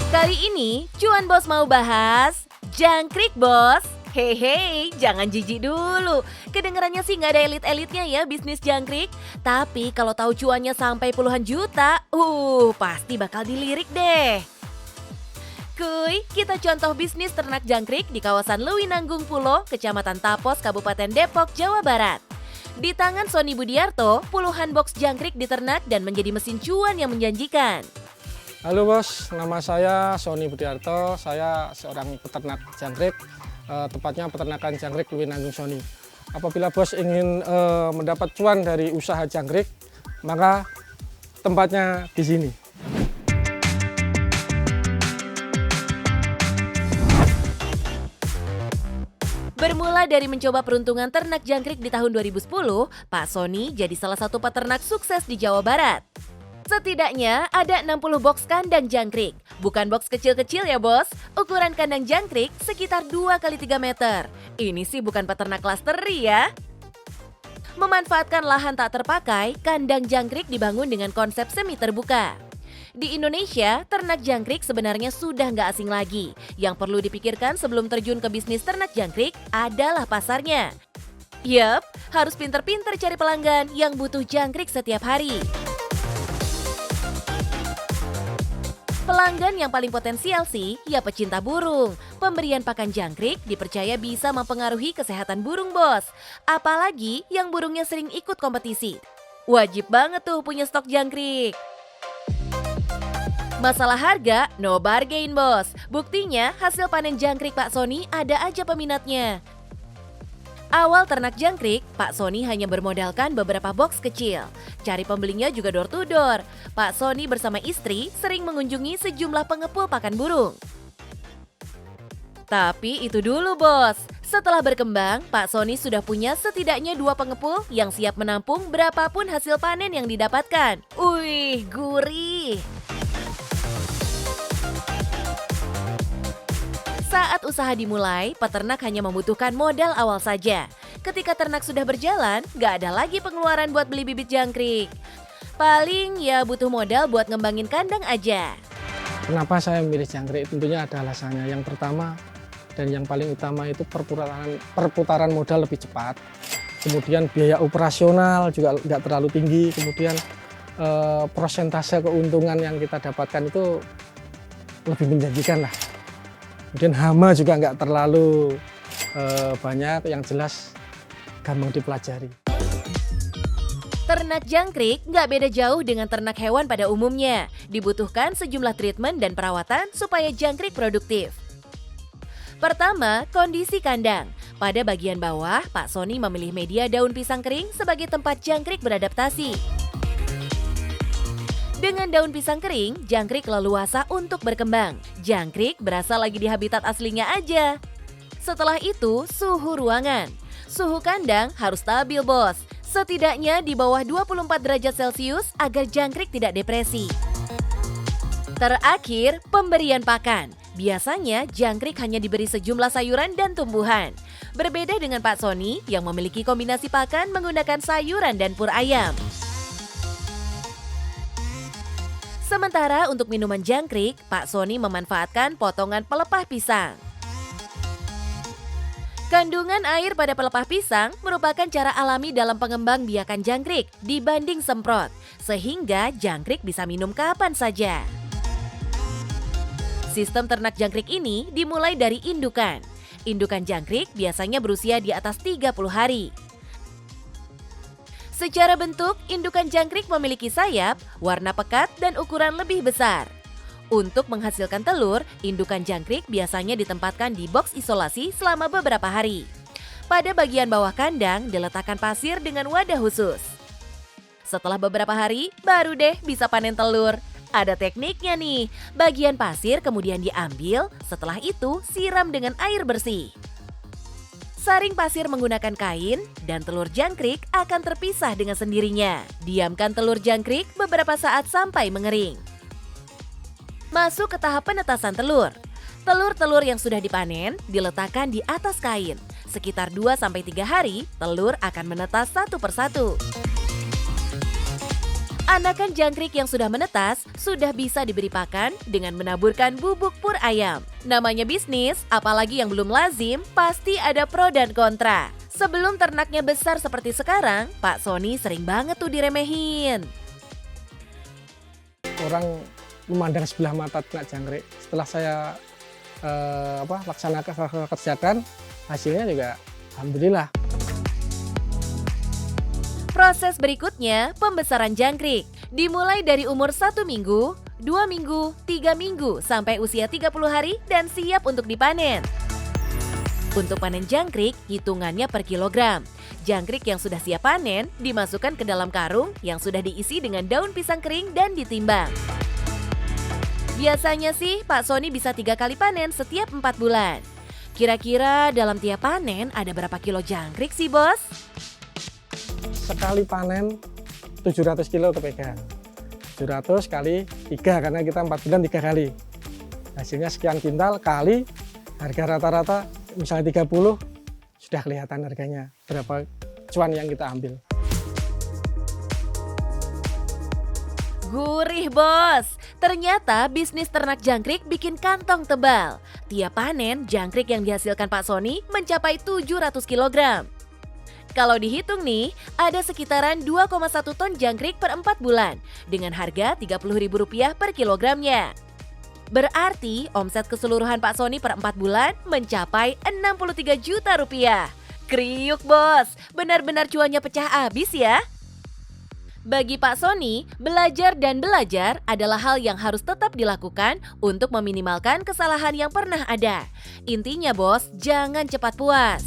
Kali ini, Cuan Bos mau bahas jangkrik, Bos. Hehe, jangan jijik dulu. Kedengarannya sih nggak ada elit-elitnya ya bisnis jangkrik. Tapi kalau tahu cuannya sampai puluhan juta, pasti bakal dilirik deh. Kuy, kita contoh bisnis ternak jangkrik di kawasan Lewinanggung Pulo, Kecamatan Tapos, Kabupaten Depok, Jawa Barat. Di tangan Sony Budiarto, puluhan box jangkrik diternak dan menjadi mesin cuan yang menjanjikan. Halo bos, nama saya Sony Budiarto, saya seorang peternak jangkrik, tepatnya peternakan jangkrik Lewinanggung Sony. Apabila bos ingin mendapat cuan dari usaha jangkrik, maka tempatnya di sini. Bermula dari mencoba peruntungan ternak jangkrik di tahun 2010, Pak Sony jadi salah satu peternak sukses di Jawa Barat. Setidaknya ada 60 box kandang jangkrik. Bukan box kecil-kecil ya bos, ukuran kandang jangkrik sekitar 2x3 meter. Ini sih bukan peternak kelas teri ya. Memanfaatkan lahan tak terpakai, kandang jangkrik dibangun dengan konsep semi terbuka. Di Indonesia, ternak jangkrik sebenarnya sudah nggak asing lagi. Yang perlu dipikirkan sebelum terjun ke bisnis ternak jangkrik adalah pasarnya. Yup, harus pinter-pinter cari pelanggan yang butuh jangkrik setiap hari. Pelanggan yang paling potensial sih, ya pecinta burung. Pemberian pakan jangkrik dipercaya bisa mempengaruhi kesehatan burung bos. Apalagi yang burungnya sering ikut kompetisi. Wajib banget tuh punya stok jangkrik. Masalah harga, no bargain bos. Buktinya hasil panen jangkrik Pak Sony ada aja peminatnya. Awal ternak jangkrik, Pak Sony hanya bermodalkan beberapa box kecil. Cari pembelinya juga door to door. Pak Sony bersama istri sering mengunjungi sejumlah pengepul pakan burung. Tapi itu dulu bos. Setelah berkembang, Pak Sony sudah punya setidaknya 2 pengepul yang siap menampung berapapun hasil panen yang didapatkan. Wih, gurih! Saat usaha dimulai, peternak hanya membutuhkan modal awal saja. Ketika ternak sudah berjalan, gak ada lagi pengeluaran buat beli bibit jangkrik. Paling ya butuh modal buat ngembangin kandang aja. Kenapa saya memilih jangkrik? Tentunya ada alasannya. Yang pertama dan yang paling utama itu perputaran modal lebih cepat. Kemudian biaya operasional juga nggak terlalu tinggi. Kemudian persentase keuntungan yang kita dapatkan itu lebih menjanjikan lah. Kemudian hama juga nggak terlalu banyak, yang jelas gampang dipelajari. Ternak jangkrik nggak beda jauh dengan ternak hewan pada umumnya. Dibutuhkan sejumlah treatment dan perawatan supaya jangkrik produktif. Pertama, kondisi kandang. Pada bagian bawah, Pak Sony memilih media daun pisang kering sebagai tempat jangkrik beradaptasi. Dengan daun pisang kering, jangkrik leluasa untuk berkembang. Jangkrik berasa lagi di habitat aslinya aja. Setelah itu, suhu ruangan. Suhu kandang harus stabil bos. Setidaknya di bawah 24 derajat Celcius agar jangkrik tidak depresi. Terakhir, pemberian pakan. Biasanya jangkrik hanya diberi sejumlah sayuran dan tumbuhan. Berbeda dengan Pak Sony yang memiliki kombinasi pakan menggunakan sayuran dan pur ayam. Sementara untuk minuman jangkrik, Pak Sony memanfaatkan potongan pelepah pisang. Kandungan air pada pelepah pisang merupakan cara alami dalam pengembangbiakan jangkrik dibanding semprot, sehingga jangkrik bisa minum kapan saja. Sistem ternak jangkrik ini dimulai dari indukan. Indukan jangkrik biasanya berusia di atas 30 hari. Secara bentuk, indukan jangkrik memiliki sayap, warna pekat, dan ukuran lebih besar. Untuk menghasilkan telur, indukan jangkrik biasanya ditempatkan di box isolasi selama beberapa hari. Pada bagian bawah kandang diletakkan pasir dengan wadah khusus. Setelah beberapa hari, baru deh bisa panen telur. Ada tekniknya nih, bagian pasir kemudian diambil, setelah itu siram dengan air bersih. Saring pasir menggunakan kain dan telur jangkrik akan terpisah dengan sendirinya. Diamkan telur jangkrik beberapa saat sampai mengering. Masuk ke tahap penetasan telur. Telur-telur yang sudah dipanen diletakkan di atas kain. Sekitar 2-3 hari, telur akan menetas satu persatu. Anakan jangkrik yang sudah menetas sudah bisa diberi pakan dengan menaburkan bubuk pur ayam. Namanya bisnis, apalagi yang belum lazim, pasti ada pro dan kontra. Sebelum ternaknya besar seperti sekarang, Pak Sony sering banget tuh diremehin. Orang memandang sebelah mata ternak jangkrik. Setelah saya laksanakan kerjakan, hasilnya juga alhamdulillah. Proses berikutnya, pembesaran jangkrik. Dimulai dari umur 1 minggu, 2 minggu, 3 minggu, sampai usia 30 hari dan siap untuk dipanen. Untuk panen jangkrik, hitungannya per kilogram. Jangkrik yang sudah siap panen dimasukkan ke dalam karung yang sudah diisi dengan daun pisang kering dan ditimbang. Biasanya sih Pak Sony bisa 3 kali panen setiap 4 bulan. Kira-kira dalam tiap panen ada berapa kilo jangkrik sih, Bos? Sekali panen 700 kilo kepegang. 700 kali 3 karena kita 4 bulan 3 kali. Hasilnya sekian kintal kali harga rata-rata misalnya 30 sudah kelihatan harganya berapa cuan yang kita ambil. Gurih, Bos. Ternyata bisnis ternak jangkrik bikin kantong tebal. Tiap panen, jangkrik yang dihasilkan Pak Sony mencapai 700 kg. Kalau dihitung nih, ada sekitaran 2,1 ton jangkrik per 4 bulan dengan harga Rp30.000 per kilogramnya. Berarti omset keseluruhan Pak Sony per 4 bulan mencapai Rp63 juta. Kriuk, Bos, benar-benar cuannya pecah abis ya. Bagi Pak Sony, belajar dan belajar adalah hal yang harus tetap dilakukan untuk meminimalkan kesalahan yang pernah ada. Intinya, Bos, jangan cepat puas.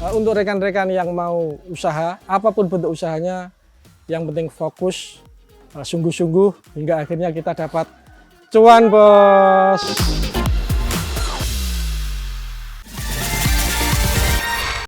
Untuk rekan-rekan yang mau usaha, apapun bentuk usahanya, yang penting fokus, sungguh-sungguh hingga akhirnya kita dapat cuan, Bos.